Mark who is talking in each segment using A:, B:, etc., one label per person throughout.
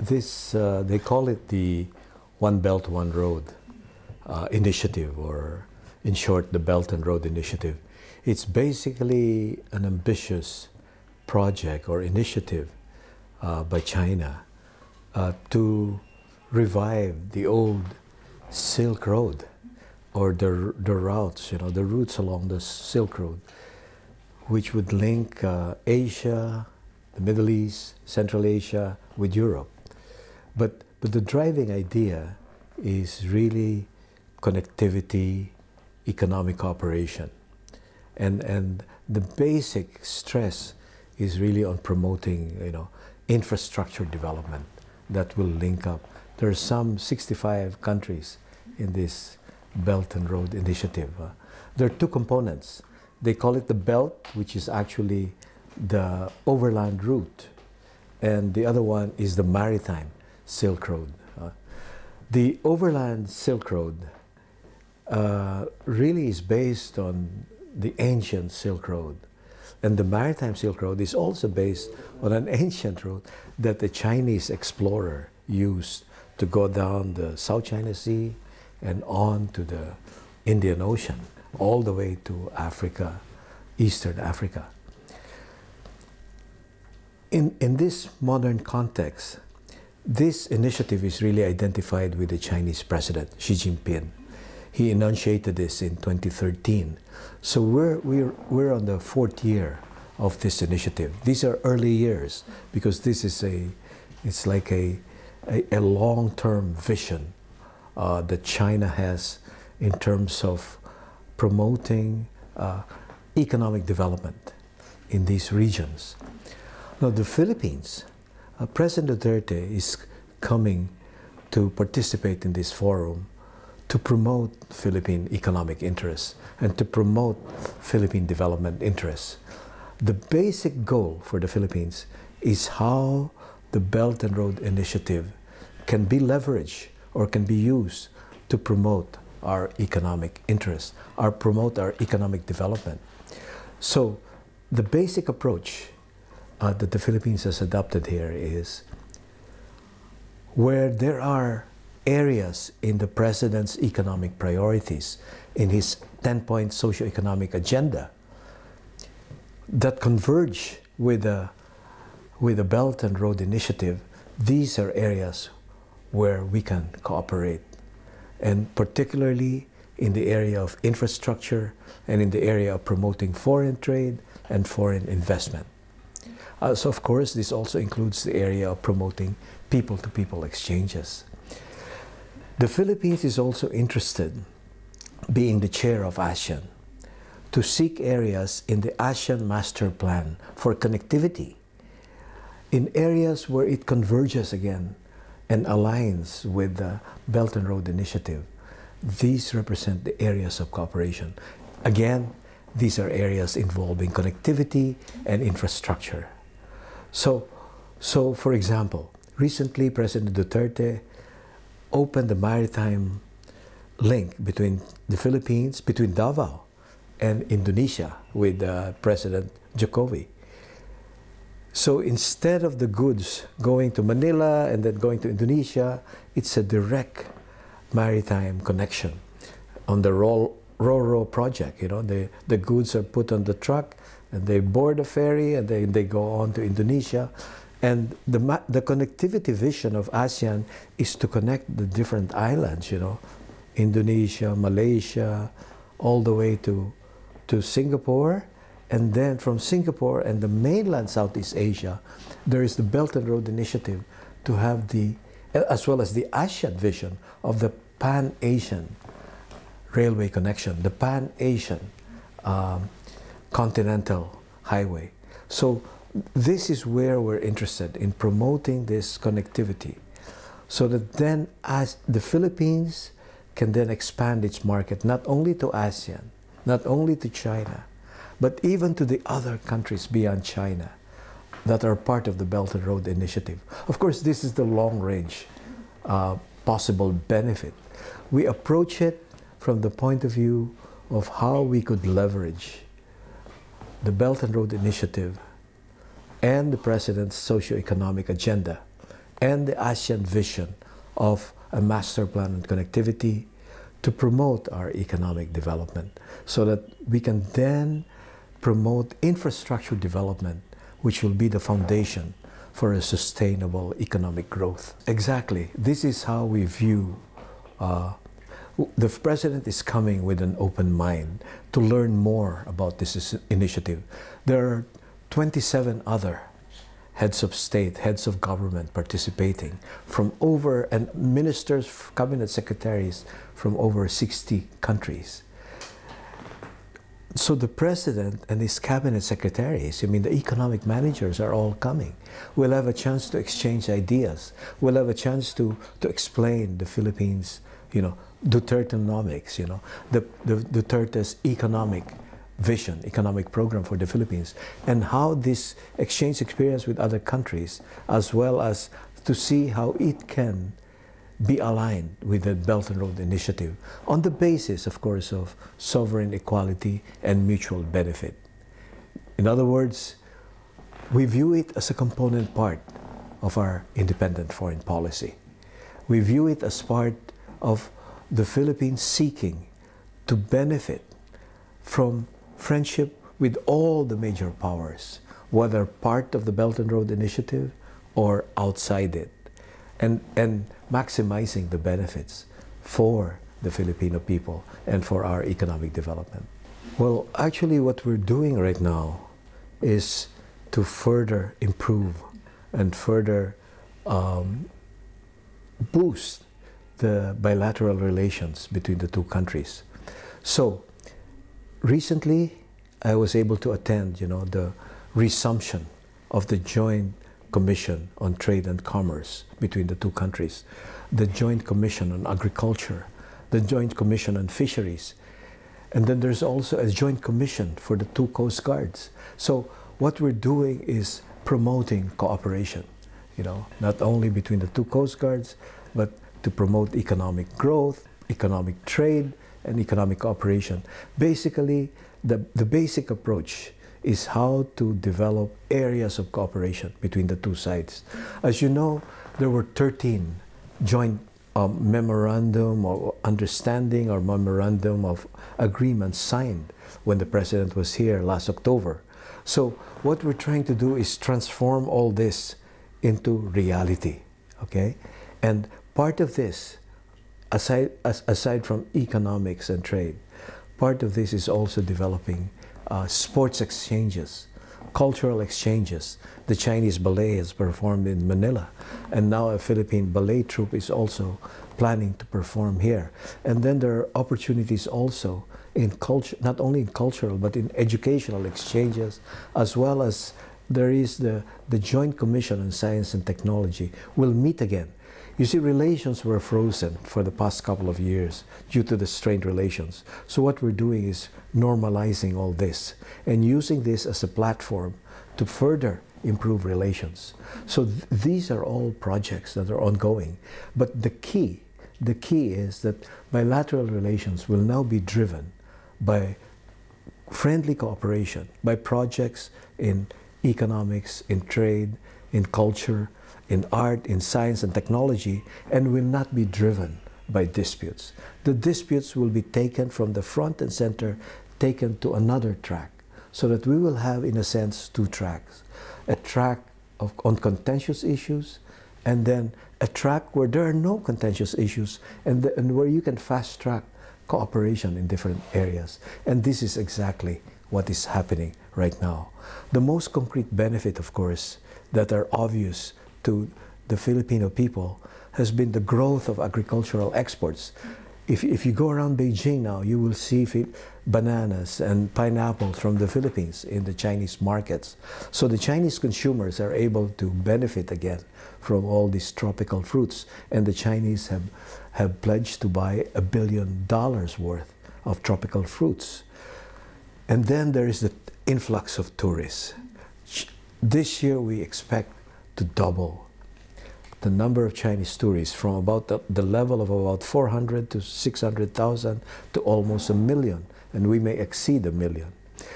A: they call it the One Belt, One Road initiative, or in short, the Belt and Road Initiative. It's basically an ambitious project or initiative by China to revive the old Silk Road, or the routes, the routes along the Silk Road, which would link Asia, the Middle East, Central Asia with Europe. But the driving idea is really connectivity, economic cooperation. And the basic stress is really on promoting, infrastructure development that will link up. There are some 65 countries in this Belt and Road Initiative. There are two components. They call it the Belt, which is actually the overland route, and the other one is the maritime Silk Road. The overland Silk Road really is based on the ancient Silk Road, and the maritime Silk Road is also based on an ancient road that the Chinese explorer used to go down the South China Sea and on to the Indian Ocean, all the way to Africa, Eastern Africa. In this modern context, this initiative is really identified with the Chinese President, Xi Jinping. He enunciated this in 2013. So we're on the fourth year of this initiative. These are early years because this is it's like a long-term vision that China has in terms of promoting economic development in these regions. Now, the Philippines, President Duterte is coming to participate in this forum to promote Philippine economic interests and to promote Philippine development interests. The basic goal for the Philippines is how the Belt and Road Initiative can be leveraged or can be used to promote our economic interests, or promote our economic development. So the basic approach that the Philippines has adopted here is where there are areas in the President's economic priorities, in his 10-point socio-economic agenda, that converge with the Belt and Road Initiative. These are areas where we can cooperate, and particularly in the area of infrastructure and in the area of promoting foreign trade and foreign investment. So of course, this also includes the area of promoting people-to-people exchanges. The Philippines is also interested, being the chair of ASEAN, to seek areas in the ASEAN Master Plan for connectivity, in areas where it converges again and aligns with the Belt and Road Initiative. These represent the areas of cooperation. Again, these are areas involving connectivity and infrastructure. So for example, recently President Duterte opened the maritime link between the Philippines, between Davao and Indonesia with President Jokowi. So instead of the goods going to Manila and then going to Indonesia, it's a direct maritime connection on the Ro-Ro project. The goods are put on the truck and they board a ferry and they go on to Indonesia. And the connectivity vision of ASEAN is to connect the different islands, Indonesia, Malaysia, all the way to Singapore. And then from Singapore and the mainland Southeast Asia, there is the Belt and Road Initiative to have as well as the ASEAN vision of the Pan-Asian railway connection, the Pan-Asian continental highway. So this is where we're interested in promoting this connectivity, so that then as the Philippines can then expand its market not only to ASEAN, not only to China, but even to the other countries beyond China that are part of the Belt and Road Initiative. Of course, this is the long-range possible benefit. We approach it from the point of view of how we could leverage the Belt and Road Initiative and the President's socio-economic agenda and the ASEAN vision of a master plan on connectivity to promote our economic development so that we can then promote infrastructure development, which will be the foundation for a sustainable economic growth. Exactly. This is how we view the President is coming with an open mind to learn more about this initiative. There are 27 other heads of state, heads of government participating from and ministers, cabinet secretaries from over 60 countries. So the President and his cabinet secretaries, I mean the economic managers are all coming. We'll have a chance to exchange ideas. We'll have a chance to explain the Philippines, Dutertenomics, the Duterte's economic vision, economic program for the Philippines, and how this exchange experience with other countries, as well as to see how it can be aligned with the Belt and Road Initiative on the basis, of course, of sovereign equality and mutual benefit. In other words, we view it as a component part of our independent foreign policy. We view it as part of the Philippines seeking to benefit from friendship with all the major powers, whether part of the Belt and Road Initiative or outside it, and maximizing the benefits for the Filipino people and for our economic development. Well, actually what we're doing right now is to further improve and further boost the bilateral relations between the two countries. So recently I was able to attend, the resumption of the Joint Commission on Trade and Commerce between the two countries, the Joint Commission on Agriculture, the Joint Commission on Fisheries, and then there's also a Joint Commission for the two Coast Guards. So what we're doing is promoting cooperation, not only between the two Coast Guards, but to promote economic growth, economic trade, and economic cooperation. Basically, the basic approach is how to develop areas of cooperation between the two sides. As you know, there were 13 joint memorandum of understanding or memorandum of agreement signed when the President was here last October. So what we're trying to do is transform all this into reality, okay? And part of this, aside from economics and trade, part of this is also developing sports exchanges, cultural exchanges. The Chinese ballet has performed in Manila, and now a Philippine ballet troupe is also planning to perform here. And then there are opportunities also in culture, not only in cultural, but in educational exchanges, as well as there is the Joint Commission on Science and Technology will meet again. You see, relations were frozen for the past couple of years due to the strained relations. So what we're doing is normalizing all this and using this as a platform to further improve relations. So these are all projects that are ongoing. But the key is that bilateral relations will now be driven by friendly cooperation, by projects in economics, in trade, in culture, in art, in science and technology, and will not be driven by disputes. The disputes will be taken from the front and center, taken to another track, so that we will have, in a sense, two tracks. A track on contentious issues, and then a track where there are no contentious issues, and where you can fast-track cooperation in different areas. And this is exactly what is happening right now. The most concrete benefit, of course, that are obvious to the Filipino people has been the growth of agricultural exports. If you go around Beijing now, you will see bananas and pineapples from the Philippines in the Chinese markets. So the Chinese consumers are able to benefit again from all these tropical fruits. And the Chinese have pledged to buy $1 billion worth of tropical fruits. And then there is the influx of tourists. This year we expect to double the number of Chinese tourists from about the level of about 400 to 600,000 to almost 1 million, and we may exceed 1 million.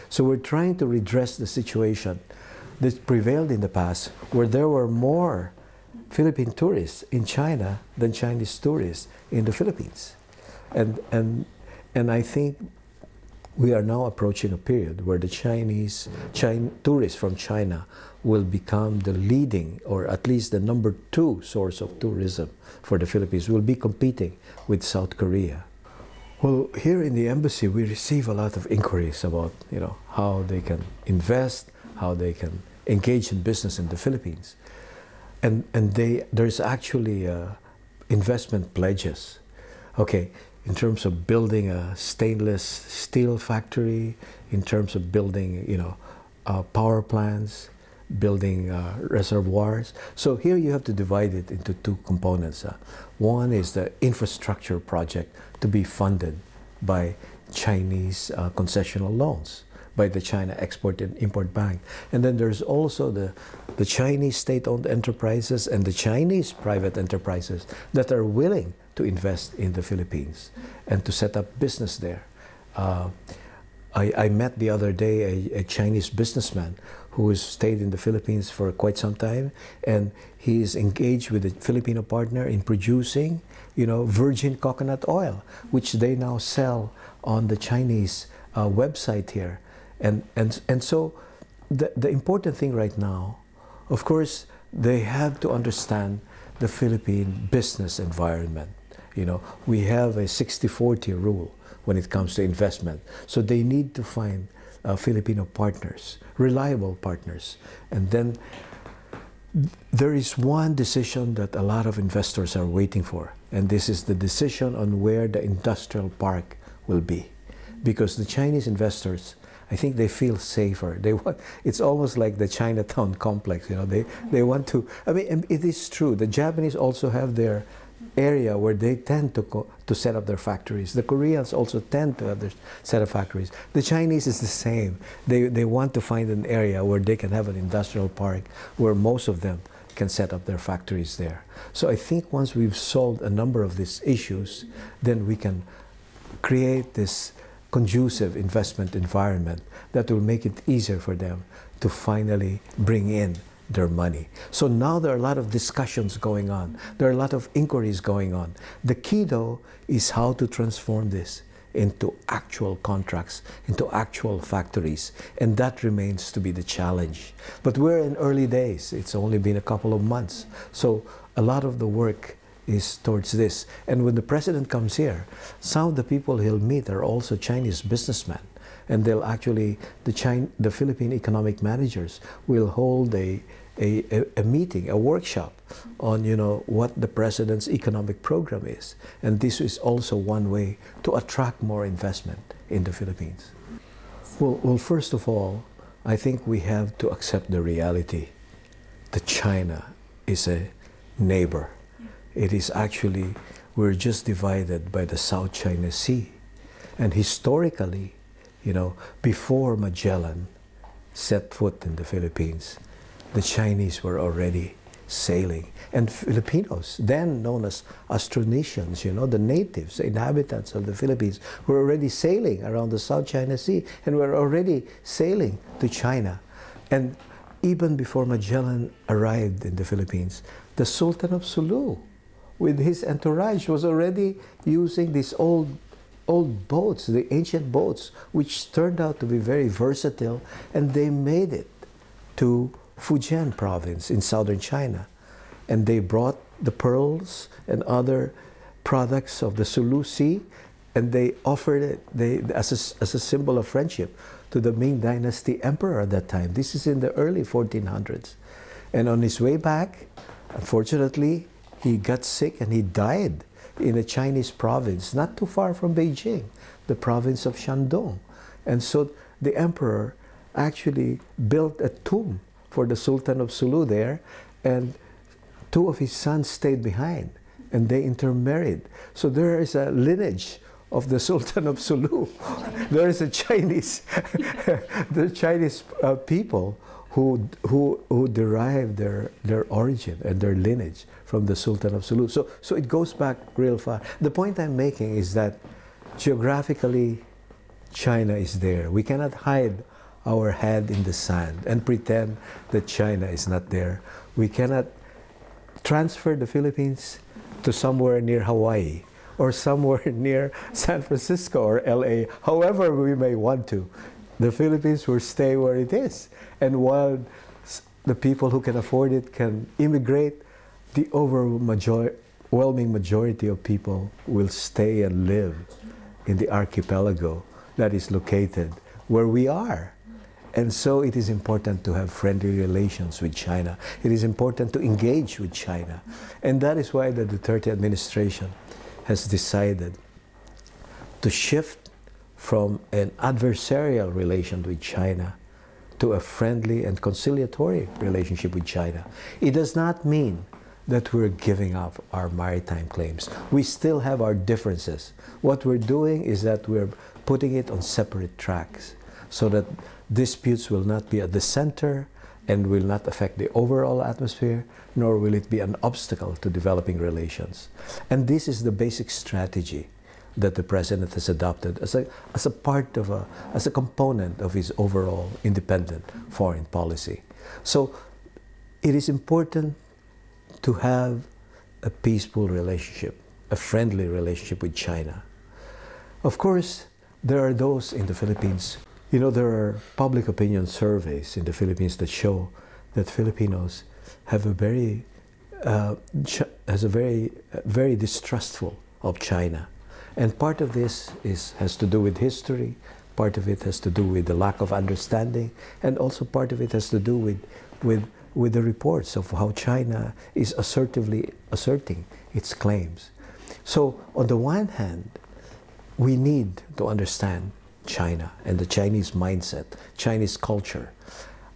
A: So we're trying to redress the situation that prevailed in the past, where there were more Philippine tourists in China than Chinese tourists in the Philippines. And I think we are now approaching a period where the tourists from China will become the leading, or at least the #2 source of tourism for the Philippines. Will be competing with South Korea. Well, here in the embassy, we receive a lot of inquiries about, how they can invest, how they can engage in business in the Philippines. And there's actually investment pledges. Okay, in terms of building a stainless steel factory, in terms of building, power plants, building reservoirs. So here you have to divide it into two components. One is the infrastructure project to be funded by Chinese concessional loans, by the China Export and Import Bank. And then there's also the Chinese state-owned enterprises and the Chinese private enterprises that are willing to invest in the Philippines and to set up business there. I met the other day a Chinese businessman who has stayed in the Philippines for quite some time, and he is engaged with a Filipino partner in producing, virgin coconut oil, which they now sell on the Chinese website here. And so the important thing right now, of course, they have to understand the Philippine business environment. We have a 60-40 rule when it comes to investment. So they need to find Filipino partners, reliable partners. And then there is one decision that a lot of investors are waiting for. And this is the decision on where the industrial park will be. Because the Chinese investors, I think they feel safer. It's almost like the Chinatown complex, they want to, and it is true, the Japanese also have their area where they tend to set up their factories. The Koreans also tend to have their set of factories. The Chinese is the same. They want to find an area where they can have an industrial park where most of them can set up their factories there. So I think once we've solved a number of these issues, then we can create this conducive investment environment that will make it easier for them to finally bring in their money. So now there are a lot of discussions going on. There are a lot of inquiries going on. The key, though, is how to transform this into actual contracts, into actual factories. And that remains to be the challenge. But we're in early days. It's only been a couple of months. So a lot of the work is towards this. And when the president comes here, some of the people he'll meet are also Chinese businessmen. And they'll actually, the Philippine economic managers will hold a meeting, a workshop on, what the president's economic program is. And this is also one way to attract more investment in the Philippines. Well, first of all, I think we have to accept the reality that China is a neighbor. It is actually, we're just divided by the South China Sea. And historically, before Magellan set foot in the Philippines, the Chinese were already sailing. And Filipinos, then known as Austronesians, the natives, the inhabitants of the Philippines, were already sailing around the South China Sea and were already sailing to China. And even before Magellan arrived in the Philippines, the Sultan of Sulu, with his entourage, was already using these old boats, the ancient boats, which turned out to be very versatile, and they made it to Fujian province in southern China. And they brought the pearls and other products of the Sulu Sea, and they offered it as a symbol of friendship to the Ming Dynasty emperor at that time. This is in the early 1400s. And on his way back, unfortunately, he got sick and he died in a Chinese province, not too far from Beijing, the province of Shandong. And so the emperor actually built a tomb for the Sultan of Sulu there, and two of his sons stayed behind, and they intermarried. So there is a lineage of the Sultan of Sulu. There is a Chinese, the Chinese people who derive their origin and their lineage from the Sultan of Sulu. So it goes back real far. The point I'm making is that geographically, China is there. We cannot hide our head in the sand and pretend that China is not there. We cannot transfer the Philippines to somewhere near Hawaii or somewhere near San Francisco or LA, however we may want to. The Philippines will stay where it is. And while the people who can afford it can immigrate, the overwhelming majority of people will stay and live in the archipelago that is located where we are. And so it is important to have friendly relations with China. It is important to engage with China. And that is why the Duterte administration has decided to shift from an adversarial relation with China to a friendly and conciliatory relationship with China. It does not mean that we're giving up our maritime claims. We still have our differences. What we're doing is that we're putting it on separate tracks so that disputes will not be at the center and will not affect the overall atmosphere, nor will it be an obstacle to developing relations. And this is the basic strategy that the President has adopted as a component of his overall independent foreign policy. So it is important to have a peaceful relationship, a friendly relationship with China. Of course, there are those in the Philippines. You know, there are public opinion surveys in the Philippines that show that Filipinos have a very distrustful of China. And part of this has to do with history, part of it has to do with the lack of understanding, and also part of it has to do with the reports of how China is assertively asserting its claims. So on the one hand, we need to understand China and the Chinese mindset, Chinese culture.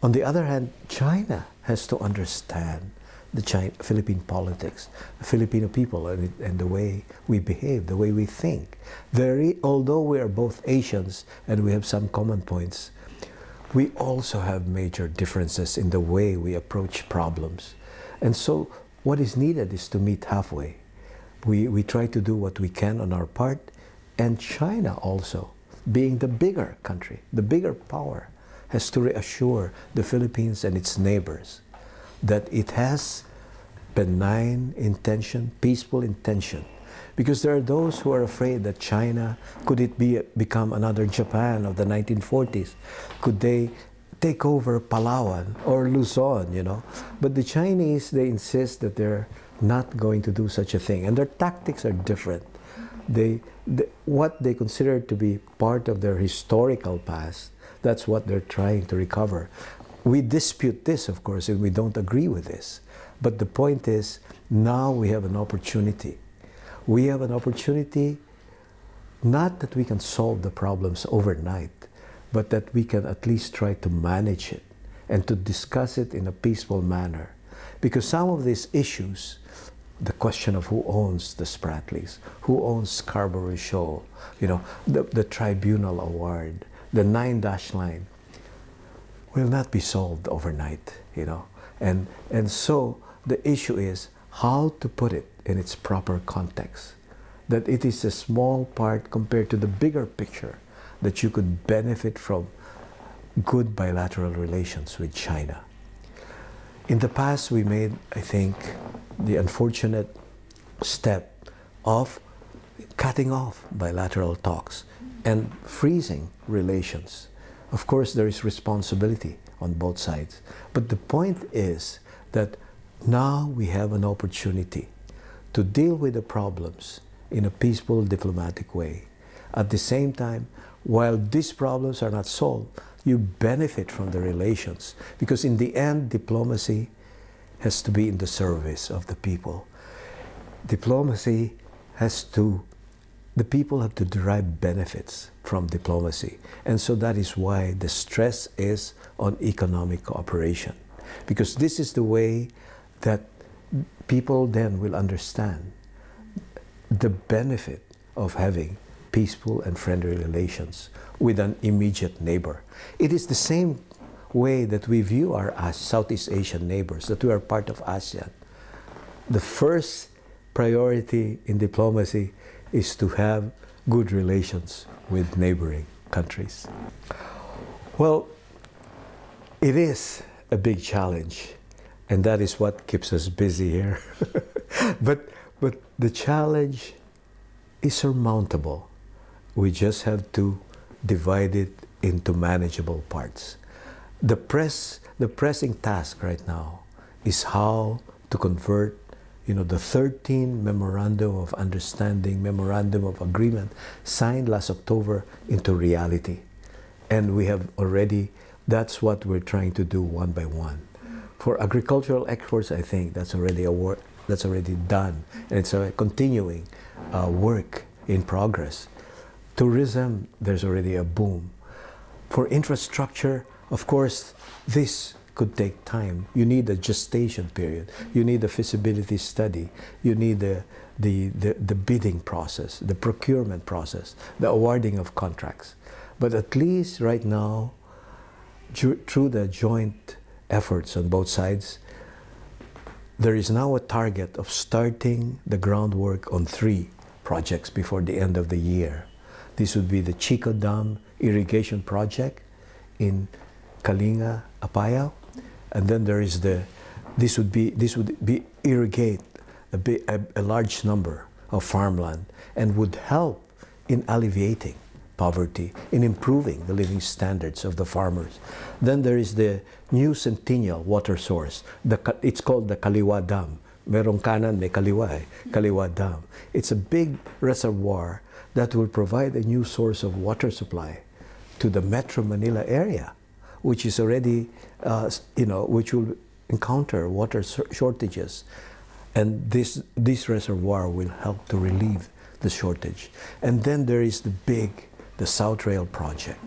A: On the other hand, China has to understand the Philippine politics, the Filipino people, and the way we behave, the way we think. Although we are both Asians and we have some common points, we also have major differences in the way we approach problems. And so what is needed is to meet halfway. We try to do what we can on our part, and China also, being the bigger country, the bigger power, has to reassure the Philippines and its neighbors that it has benign intention, peaceful intention. Because there are those who are afraid that China, could it become another Japan of the 1940s? Could they take over Palawan or Luzon, you know? But the Chinese, they insist that they're not going to do such a thing. And their tactics are different. What they consider to be part of their historical past, that's what they're trying to recover. We dispute this, of course, and we don't agree with this. But the point is, now we have an opportunity. We have an opportunity, not that we can solve the problems overnight, but that we can at least try to manage it and to discuss it in a peaceful manner. Because some of these issues, the question of who owns the Spratlys, who owns Scarborough Shoal, you know, the tribunal award, the 9-dash line, will not be solved overnight, you know. And so the issue is how to put it in its proper context, that it is a small part compared to the bigger picture, that you could benefit from good bilateral relations with China. In the past, we made, I think, the unfortunate step of cutting off bilateral talks and freezing relations. Of course, there is responsibility on both sides. But the point is that now we have an opportunity to deal with the problems in a peaceful, diplomatic way. At the same time, while these problems are not solved, you benefit from the relations. Because in the end, diplomacy has to be in the service of the people. Diplomacy has to, the people have to derive benefits from diplomacy. And so that is why the stress is on economic cooperation. Because this is the way that people then will understand the benefit of having peaceful and friendly relations with an immediate neighbor. It is the same way that we view our Southeast Asian neighbors, that we are part of ASEAN. The first priority in diplomacy is to have good relations with neighboring countries. Well, it is a big challenge, And that is what keeps us busy here. but the challenge is surmountable. We just have to divide it into manageable parts. The pressing task right now is how to convert, the 13 memorandum of understanding, memorandum of agreement signed last October into reality. And we have already, that's what we're trying to do one by one. For agricultural exports, I think that's already a work that's already done, and it's a continuing work in progress. Tourism, there's already a boom. For infrastructure, of course, this could take time. You need a gestation period. You need a feasibility study. You need the bidding process, the procurement process, the awarding of contracts. But at least right now, through the joint efforts on both sides, there is now a target of starting the groundwork on 3 projects before the end of the year. This would be the Chico Dam irrigation project in Kalinga, Apayao, and then there is this would be irrigate a large number of farmland and would help in alleviating poverty, in improving the living standards of the farmers. Then there is the new centennial water source. It's called the Kaliwa Dam. Merong kanan, may kaliwa Kaliwa Dam. It's a big reservoir that will provide a new source of water supply to the Metro Manila area, which is already, which will encounter water shortages. And this reservoir will help to relieve the shortage. And then there is the South Rail project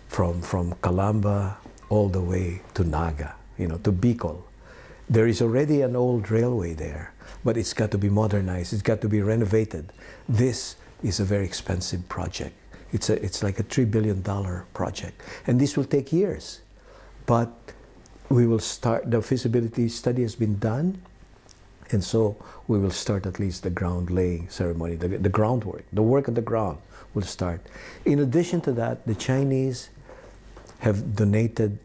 A: from Calamba all the way to Naga, to Bicol. There is already an old railway there, but it's got to be modernized, it's got to be renovated. This is a very expensive project. It's like a $3 billion project. And this will take years. But we will start, the feasibility study has been done, and so we will start at least the ground laying ceremony, the groundwork, the work on the ground will start. In addition to that, the Chinese have donated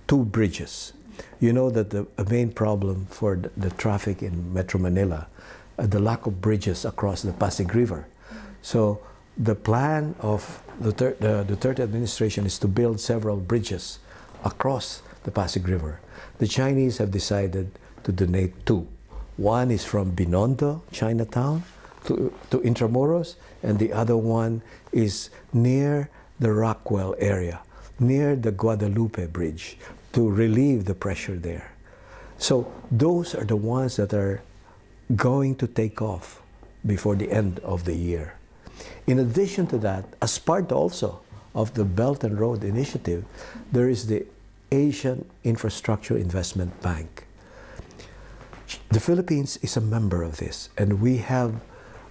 A: 2 bridges. You know that the main problem for the traffic in Metro Manila, the lack of bridges across the Pasig River. So the plan of the Duterte administration is to build several bridges across the Pasig River. The Chinese have decided to donate 2. One is from Binondo, Chinatown, to Intramuros, and the other one is near the Rockwell area, near the Guadalupe Bridge, to relieve the pressure there. So those are the ones that are going to take off before the end of the year. In addition to that, as part also of the Belt and Road Initiative, there is the Asian Infrastructure Investment Bank. The Philippines is a member of this, and we have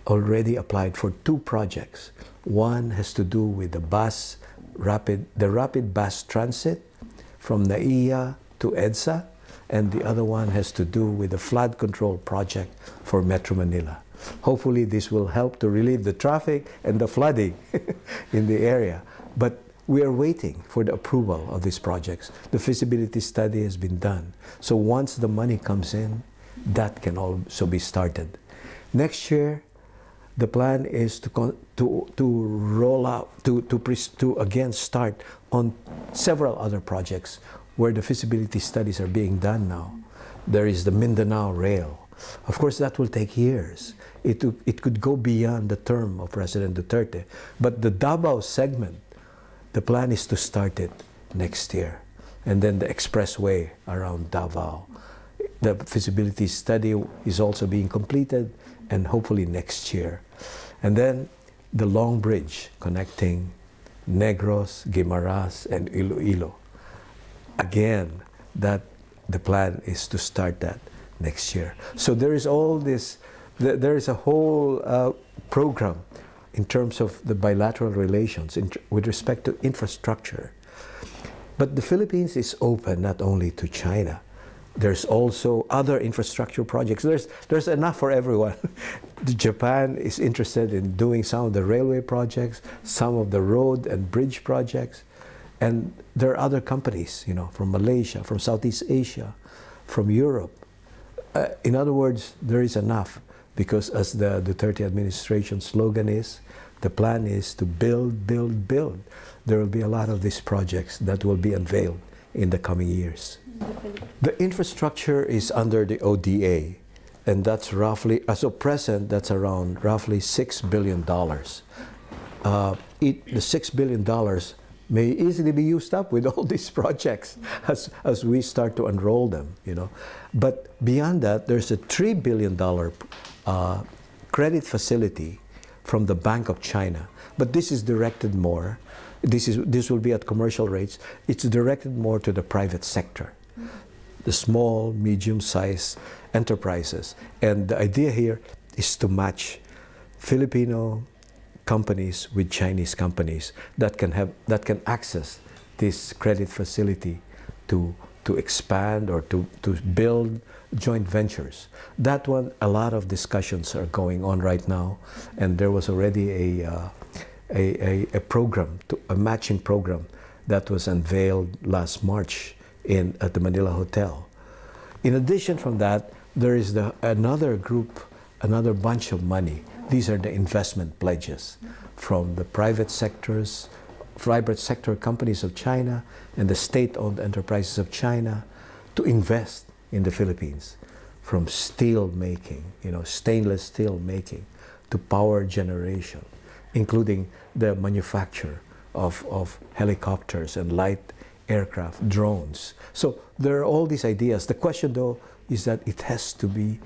A: already applied for 2 projects. One has to do with the rapid bus transit from NAIA to EDSA, and the other one has to do with the flood control project for Metro Manila. Hopefully this will help to relieve the traffic and the flooding in the area. But we are waiting for the approval of these projects. The feasibility study has been done. So once the money comes in, that can also be started. Next year, the plan is to roll out, to again start on several other projects where the feasibility studies are being done now. There is the Mindanao Rail. Of course, that will take years. It could go beyond the term of President Duterte. But the Davao segment, the plan is to start it next year. And then the expressway around Davao. The feasibility study is also being completed, and hopefully next year. And then the long bridge connecting Negros, Guimaras, and Iloilo. Again, the plan is to start that next year. So there is all this, there is a whole program in terms of the bilateral relations with respect to infrastructure. But the Philippines is open not only to China. There's also other infrastructure projects. There's enough for everyone. Japan is interested in doing some of the railway projects, some of the road and bridge projects. And there are other companies, from Malaysia, from Southeast Asia, from Europe. In other words, there is enough, because as the Duterte administration slogan is, the plan is to build, build, build. There will be a lot of these projects that will be unveiled in the coming years. The infrastructure is under the ODA, and that's roughly, as of present, that's around roughly $6 billion. The $6 billion may easily be used up with all these projects as we start to unroll them, you know. But beyond that, there's a $3 billion credit facility from the Bank of China. But this is directed more, this will be at commercial rates, it's directed more to the private sector, the small, medium-sized enterprises. And the idea here is to match Filipino companies with Chinese companies that can access this credit facility to expand or to build joint ventures. That one, a lot of discussions are going on right now, and there was already a program, a matching program that was unveiled last March at the Manila Hotel. In addition from that, there is another group, another bunch of money. These are the investment pledges from the private sector companies of China and the state-owned enterprises of China to invest in the Philippines, from steel making, you know, stainless steel making, to power generation, including the manufacture of helicopters and light aircraft, drones. So there are all these ideas. The question, though, is that it has to be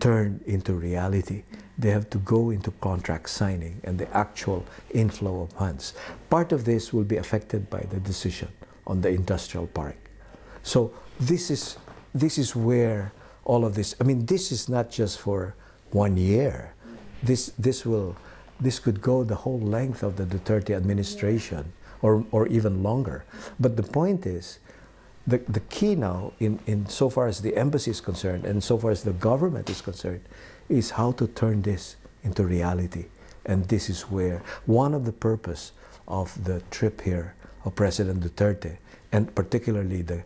A: turned into reality. They have to go into contract signing and the actual inflow of funds. Part of this will be affected by the decision on the industrial park. So this is where all of this, I mean, this is not just for 1 year. This could go the whole length of the Duterte administration, or even longer. But the point is, the key now, in so far as the embassy is concerned and so far as the government is concerned, is how to turn this into reality. And this is where one of the purpose of the trip here of President Duterte, and particularly the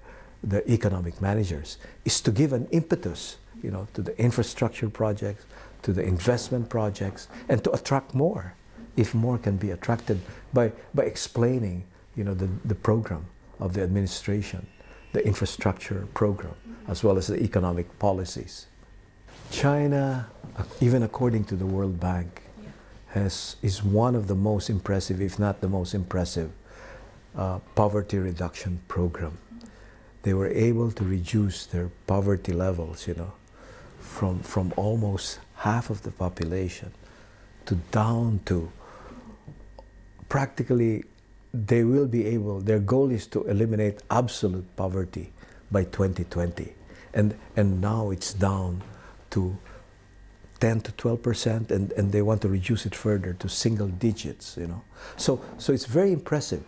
A: economic managers, is to give an impetus, you know, to the infrastructure projects, to the investment projects, and to attract more, if more can be attracted by explaining, you know, the program of the administration, the infrastructure program, as well as the economic policies. China, even according to the World Bank, is one of the most impressive, if not the most impressive, poverty reduction program. They were able to reduce their poverty levels, you know, from almost half of the population to down to practically, they will be able, their goal is to eliminate absolute poverty by 2020. And now it's down to 10 to 12%, and they want to reduce it further to single digits, you know. So it's very impressive.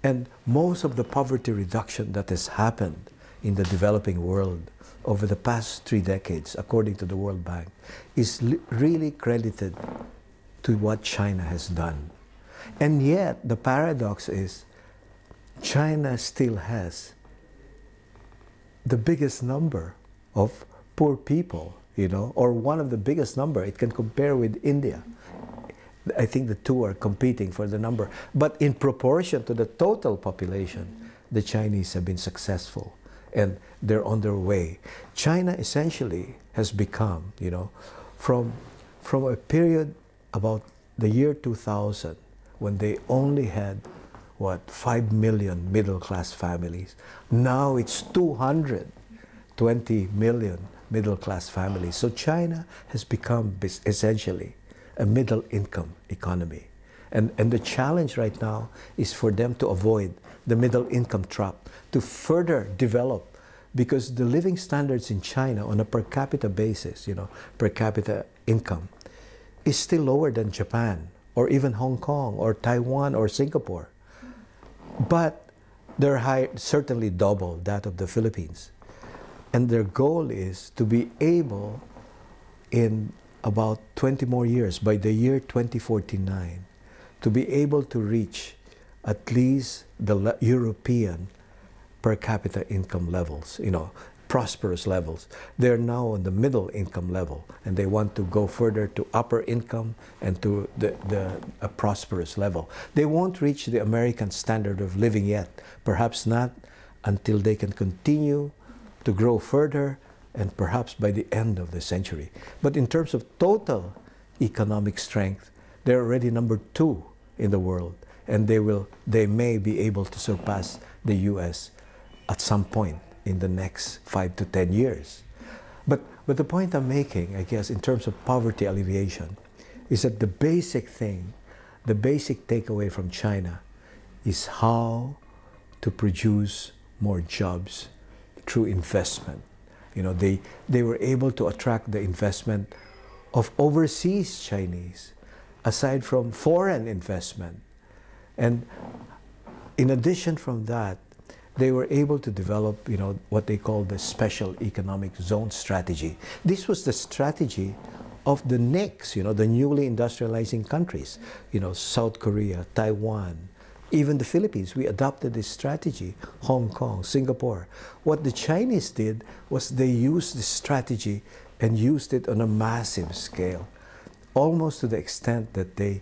A: And most of the poverty reduction that has happened in the developing world over the past 3 decades, according to the World Bank, is really credited to what China has done. And yet, the paradox is, China still has the biggest number of poor people, you know, or one of the biggest number. It can compare with India. I think the two are competing for the number. But in proportion to the total population, the Chinese have been successful, and they're on their way. China essentially has become, you know, from a period about the year 2000, when they only had, what, 5 million middle-class families. Now it's 220 million middle-class families. So China has become essentially a middle-income economy. And the challenge right now is for them to avoid the middle-income trap, to further develop, because the living standards in China on a per capita basis, you know, per capita income, is still lower than Japan, or even Hong Kong, or Taiwan, or Singapore. But they're high, certainly double that of the Philippines. And their goal is to be able, in about 20 more years, by the year 2049, to be able to reach at least the European per capita income levels, you know, prosperous levels. They're now on the middle income level, and they want to go further to upper income and to a prosperous level. They won't reach the American standard of living yet, perhaps not until they can continue to grow further and perhaps by the end of the century. But in terms of total economic strength, they're already number 2 in the world, and they may be able to surpass the US at some point in the next 5 to 10 years. But the point I'm making, I guess, in terms of poverty alleviation, is that the basic thing, the basic takeaway from China is how to produce more jobs through investment. You know, they were able to attract the investment of overseas Chinese, aside from foreign investment. And in addition from that, they were able to develop, you know, what they call the special economic zone strategy. This was the strategy of the NICs, you know, the newly industrializing countries, you know, South Korea, Taiwan, even the Philippines. We adopted this strategy, Hong Kong, Singapore. What the Chinese did was they used this strategy and used it on a massive scale, almost to the extent that they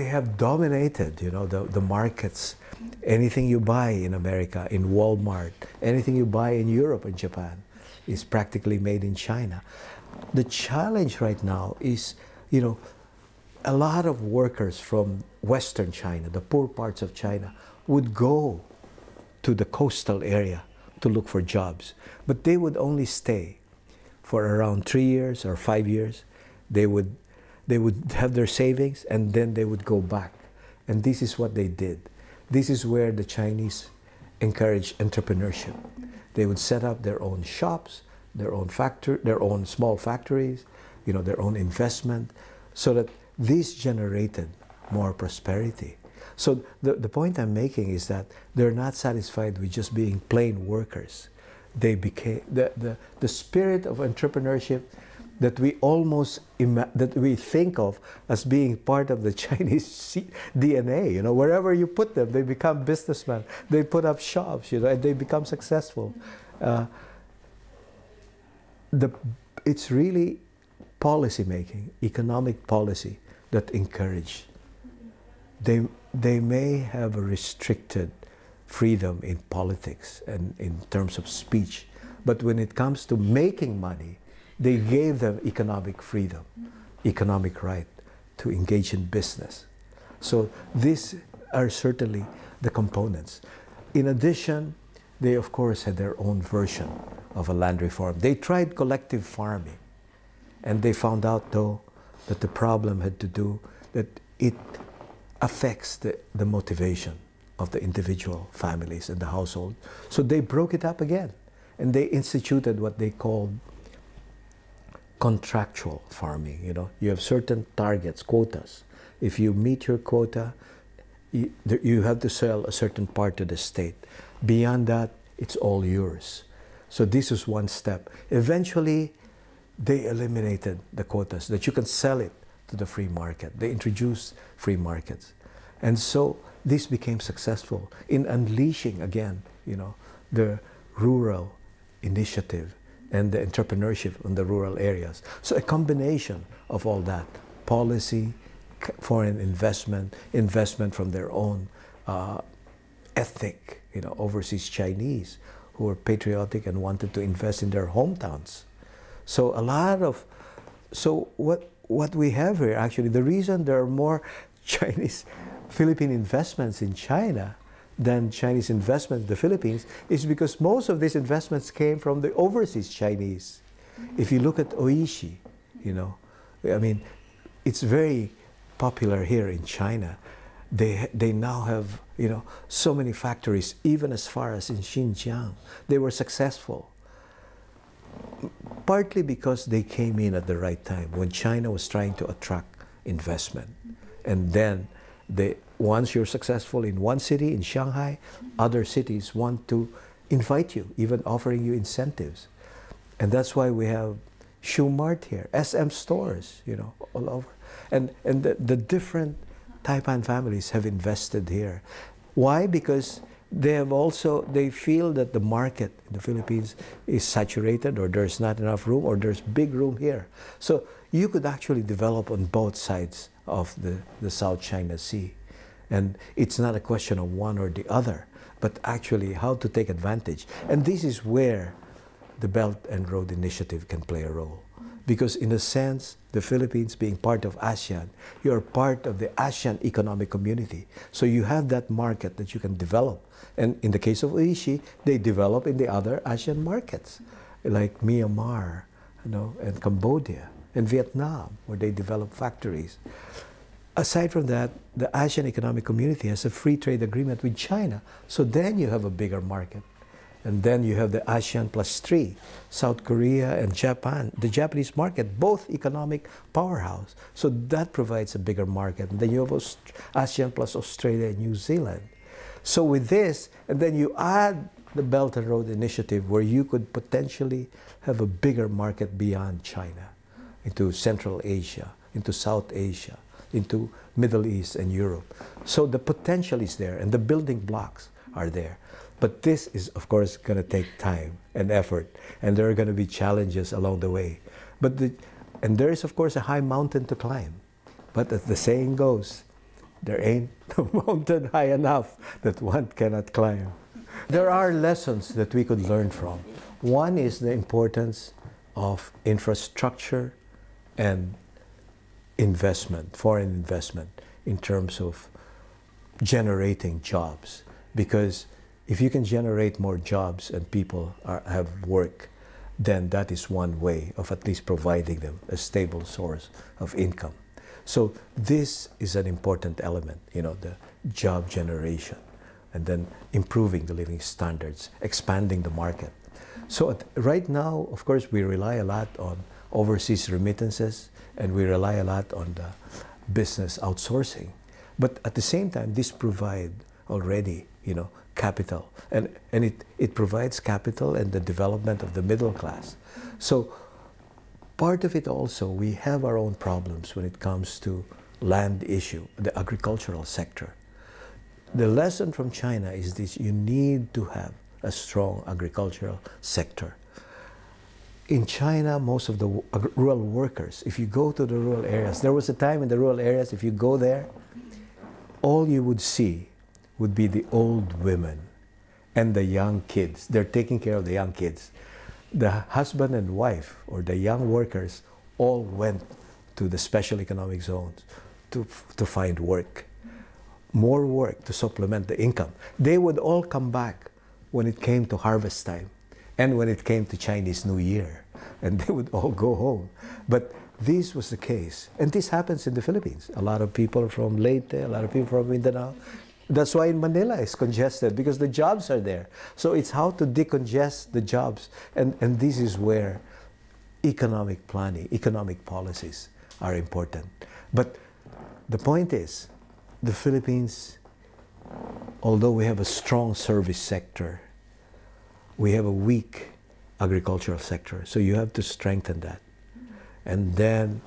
A: have dominated, you know, the markets. Anything you buy in America, in Walmart, anything you buy in Europe and Japan is practically made in China. The challenge right now is, you know, a lot of workers from Western China, the poor parts of China, would go to the coastal area to look for jobs. But they would only stay for around 3 years or 5 years. They would have their savings, and then they would go back. And this is what they did. This is where the Chinese encouraged entrepreneurship. They would set up their own shops, their own small factories, you know, their own investment, so that this generated more prosperity. So the point I'm making is that they're not satisfied with just being plain workers. They became the spirit of entrepreneurship that we that we think of as being part of the Chinese DNA. You know, wherever you put them, they become businessmen. They put up shops, you know, and they become successful. It's really policy making, economic policy that encourage. They may have a restricted freedom in politics and in terms of speech, but when it comes to making money, they gave them economic freedom, economic right to engage in business. So these are certainly the components. In addition, they of course had their own version of a land reform. They tried collective farming, and they found out though that the problem had to do that it affects the motivation of the individual families and the household. So they broke it up again, and they instituted what they called contractual farming. You know, you have certain targets, quotas. If you meet your quota, you have to sell a certain part to the state. Beyond that, it's all yours. So this is one step. Eventually, they eliminated the quotas, that you can sell it to the free market. They introduced free markets. And so this became successful in unleashing, again, you know, the rural initiative and the entrepreneurship in the rural areas. So a combination of all that, policy, foreign investment, investment from their own ethnic, you know, overseas Chinese who were patriotic and wanted to invest in their hometowns. So a lot of, so what we have here, actually, the reason there are more Chinese Philippine investments in China than Chinese investments in the Philippines is because most of these investments came from the overseas Chinese. If you look at Oishi, you know, I mean, it's very popular here in China. They now have, you know, so many factories, even as far as in Xinjiang. They were successful, partly because they came in at the right time when China was trying to attract investment. And then once you're successful in one city, in Shanghai, other cities want to invite you, even offering you incentives. And that's why we have Shoe Mart here, SM stores, you know, all over. And the different Taipan families have invested here. Why? Because they feel that the market in the Philippines is saturated, or there's not enough room, or there's big room here. So you could actually develop on both sides of the South China Sea. And it's not a question of one or the other, but actually how to take advantage. And this is where the Belt and Road Initiative can play a role. Because in a sense, the Philippines being part of ASEAN, you're part of the ASEAN economic community. So you have that market that you can develop. And in the case of Oishi, they develop in the other ASEAN markets, like Myanmar, and Cambodia, and Vietnam, where they develop factories. Aside from that, the ASEAN economic community has a free trade agreement with China. So then you have a bigger market. And then you have the ASEAN +3, South Korea and Japan, the Japanese market, both economic powerhouse. So that provides a bigger market. And then you have ASEAN plus Australia and New Zealand. So with this, and then you add the Belt and Road Initiative, where you could potentially have a bigger market beyond China, into Central Asia, into South Asia, into Middle East and Europe. So the potential is there, and the building blocks are there. But this is, of course, going to take time and effort, and there are going to be challenges along the way. And there is, of course, a high mountain to climb. But as the saying goes, there ain't no mountain high enough that one cannot climb. There are lessons that we could learn from. One is the importance of infrastructure and investment, foreign investment, in terms of generating jobs. Because if you can generate more jobs and people have work, then that is one way of at least providing them a stable source of income. So this is an important element, the job generation, and then improving the living standards, expanding the market. So right now, of course, we rely a lot on overseas remittances, and we rely a lot on the business outsourcing. But at the same time, this provide already, capital, and it provides capital and the development of the middle class. So part of it also, we have our own problems when it comes to land issue, the agricultural sector. The lesson from China is this: you need to have a strong agricultural sector. In China, most of the rural workers, if you go to the rural areas, there was a time in the rural areas, if you go there, all you would see would be the old women and the young kids. They're taking care of the young kids. The husband and wife, or the young workers, all went to the special economic zones to find work. More work to supplement the income. They would all come back when it came to harvest time and when it came to Chinese New Year. And they would all go home. But this was the case. And this happens in the Philippines. A lot of people from Leyte, a lot of people from Mindanao. That's why in Manila it's congested, because the jobs are there. So it's how to decongest the jobs. And this is where economic planning, economic policies are important. But the point is, the Philippines, although we have a strong service sector, we have a weak agricultural sector. So you have to strengthen that. And then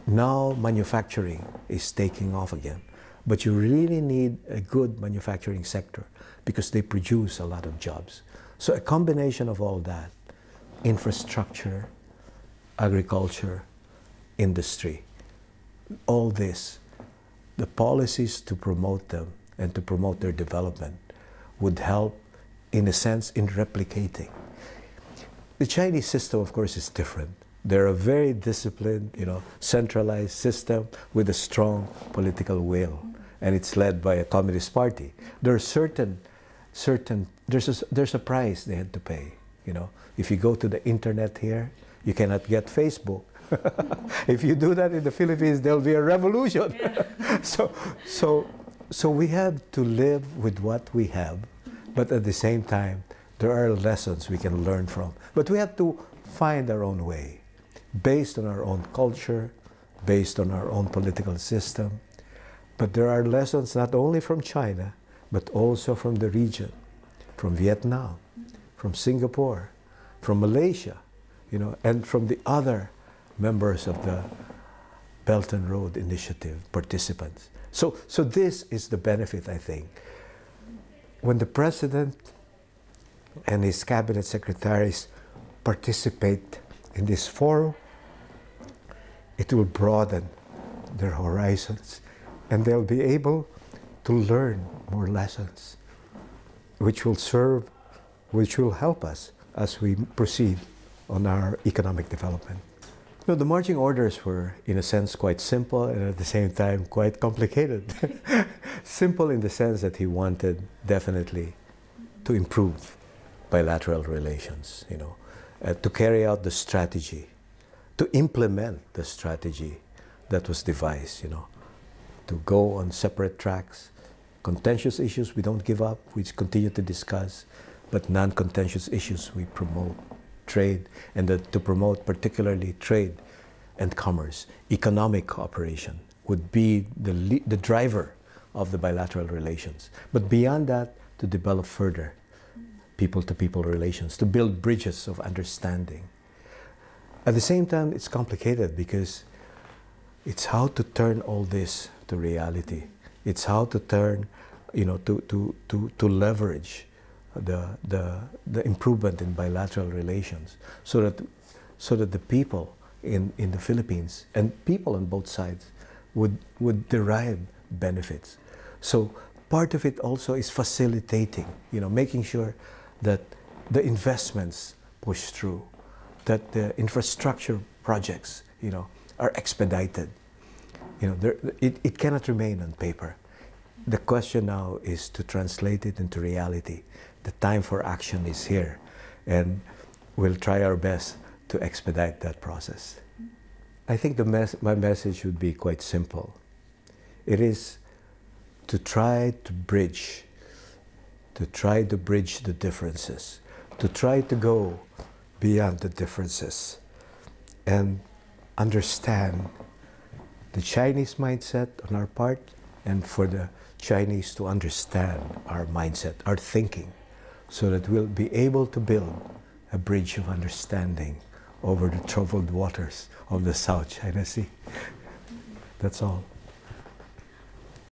A: now manufacturing is taking off again. But you really need a good manufacturing sector because they produce a lot of jobs. So a combination of all that, infrastructure, agriculture, industry, all this, the policies to promote them and to promote their development would help, in a sense, in replicating. The Chinese system, of course, is different. They're a very disciplined, centralized system with a strong political will, and it's led by a communist party. There are there's a price they had to pay. If you go to the internet here, you cannot get Facebook. If you do that in the Philippines, there'll be a revolution. Yeah. So we have to live with what we have, but at the same time, there are lessons we can learn from. But we have to find our own way, based on our own culture, based on our own political system. But there are lessons not only from China, but also from the region, from Vietnam, from Singapore, from Malaysia, and from the other members of the Belt and Road Initiative participants. So this is the benefit, I think. when the President and his cabinet secretaries participate in this forum, it will broaden their horizons, and they'll be able to learn more lessons, which will help us as we proceed on our economic development. You know, the marching orders were, in a sense, quite simple and at the same time quite complicated. Simple in the sense that he wanted definitely to improve bilateral relations, you know, to carry out the strategy, to implement the strategy that was devised, you know, to go on separate tracks. Contentious issues we don't give up, we continue to discuss, but non-contentious issues we promote. Trade, and to promote particularly trade and commerce. Economic cooperation would be the driver of the bilateral relations. But beyond that, to develop further people-to-people relations, to build bridges of understanding. At the same time, it's complicated because it's how to turn all this to reality. It's how to turn, you know, to leverage the improvement in bilateral relations so that the people in the Philippines and people on both sides would derive benefits. So part of it also is facilitating, you know, making sure that the investments push through, that the infrastructure projects, you know, are expedited. You know, it cannot remain on paper. The question now is to translate it into reality. The time for action is here, and we'll try our best to expedite that process. I think my message would be quite simple. It is to try to bridge the differences, to try to go beyond the differences and understand the Chinese mindset on our part, and for the Chinese to understand our mindset, our thinking, so that we'll be able to build a bridge of understanding over the troubled waters of the South China Sea. That's all.